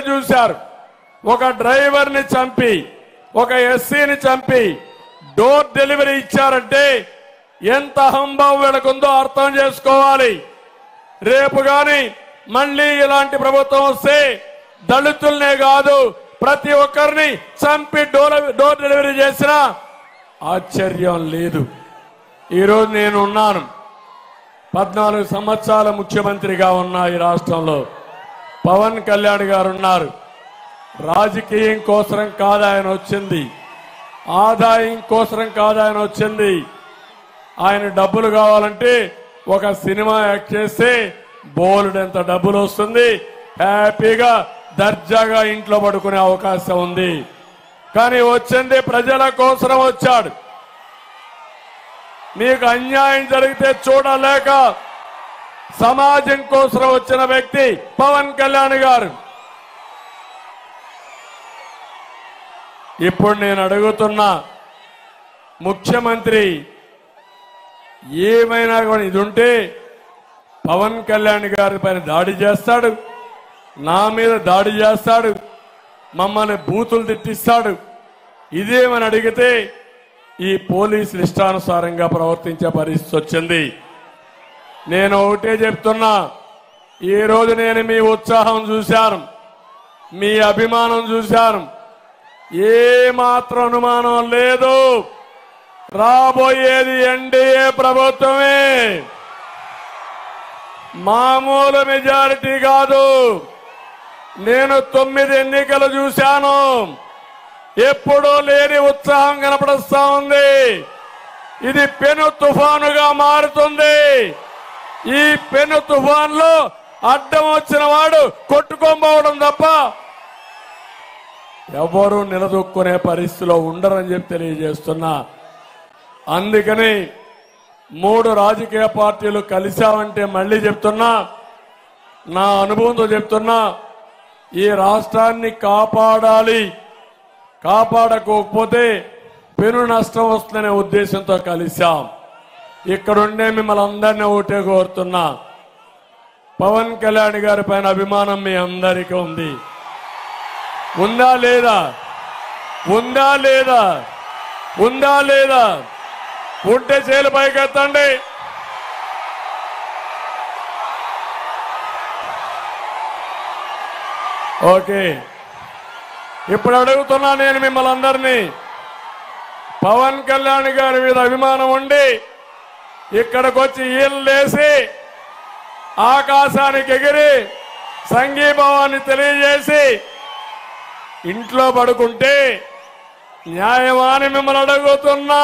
చూశారు. ఒక డ్రైవర్ని చంపి ఒక ఎస్సీని చంపి డోర్ డెలివరీ ఇచ్చారంటే ఎంత హంభావం వీళ్ళకుందో అర్థం చేసుకోవాలి. రేపు గాని మళ్ళీ ఇలాంటి ప్రభుత్వం వస్తే దళితుల్నే కాదు ప్రతి ఒక్కరిని చంపి డోర్ డెలివరీ చేసినా ఆశ్చర్యం లేదు. ఈరోజు నేను ఉన్నాను, 14 సంవత్సరాల ముఖ్యమంత్రిగా ఉన్నా ఈ రాష్ట్రంలో. పవన్ కళ్యాణ్ గారు ఉన్నారు. రాజకీయం కోసం కాదు ఆయన వచ్చింది, ఆదాయం కోసం కాదు ఆయన వచ్చింది. ఆయన డబ్బులు కావాలంటే ఒక సినిమా యాక్ట్ చేస్తే బోలెడంత డబ్బులు వస్తుంది, హ్యాపీగా దర్జాగా ఇంట్లో పడుకునే అవకాశం ఉంది. కానీ వచ్చింది ప్రజల కోసం వచ్చాడు. మీకు అన్యాయం జరిగితే చూడలేక సమాజం కోసం వచ్చిన వ్యక్తి పవన్ కళ్యాణ్ గారు. ఇప్పుడు నేను అడుగుతున్నా, ముఖ్యమంత్రి ఏమైనా కూడా ఇది ఉంటే పవన్ కళ్యాణ్ గారి పైన దాడి చేస్తాడు, నా మీద దాడి చేస్తాడు, మమ్మల్ని బూతులు తిట్టిస్తాడు. ఇదేమని అడిగితే ఈ పోలీసులు ఇష్టానుసారంగా ప్రవర్తించే పరిస్థితి వచ్చింది. నేను ఒకటే చెప్తున్నా, ఈ రోజు నేను మీ ఉత్సాహం చూశాను, మీ అభిమానం చూశాను. ఏ మాత్రం అనుమానం లేదు, రాబోయేది ఎన్డీఏ ప్రభుత్వమే. మామూలు మెజారిటీ కాదు. నేను 9 ఎన్నికలు చూశాను, ఎప్పుడూ లేని ఉత్సాహం కనపడుస్తా ఉంది. ఇది పెను తుఫానుగా మారుతుంది. ఈ పెను తుఫాన్లో అడ్డం వచ్చిన వాడు కొట్టుకోబోవడం తప్ప ఎవరు నిలదొక్కునే పరిస్థితిలో ఉండరని చెప్పి తెలియజేస్తున్నా. అందుకని 3 రాజకీయ పార్టీలు కలిశామంటే మళ్ళీ చెప్తున్నా, నా అనుభవంతో చెప్తున్నా, ఈ రాష్ట్రాన్ని కాపాడాలి, కాపాడకపోతే పెను నష్టం వస్తుందనే ఉద్దేశంతో కలిశాం. ఇక్కడుండే మిమ్మల్ని అందరినీ ఒకటే కోరుతున్నా, పవన్ కళ్యాణ్ గారి పైన అభిమానం మీ అందరికీ ఉంది. ఉందా లేదా? ఉందా లేదా? ఉందా లేదా? ఉంటే చేలు పైకెత్తండి. ఓకే, ఇప్పుడు అడుగుతున్నా నేను మిమ్మల్ని అందరినీ, పవన్ కళ్యాణ్ గారి మీద అభిమానం ఉండి ఇక్కడికి వచ్చి ఈళ్ళేసి ఆకాశానికి ఎగిరి సంఘీభావాన్ని తెలియజేసి ఇంట్లో పడుకుంటే న్యాయమా అని మిమ్మల్ని అడుగుతున్నా.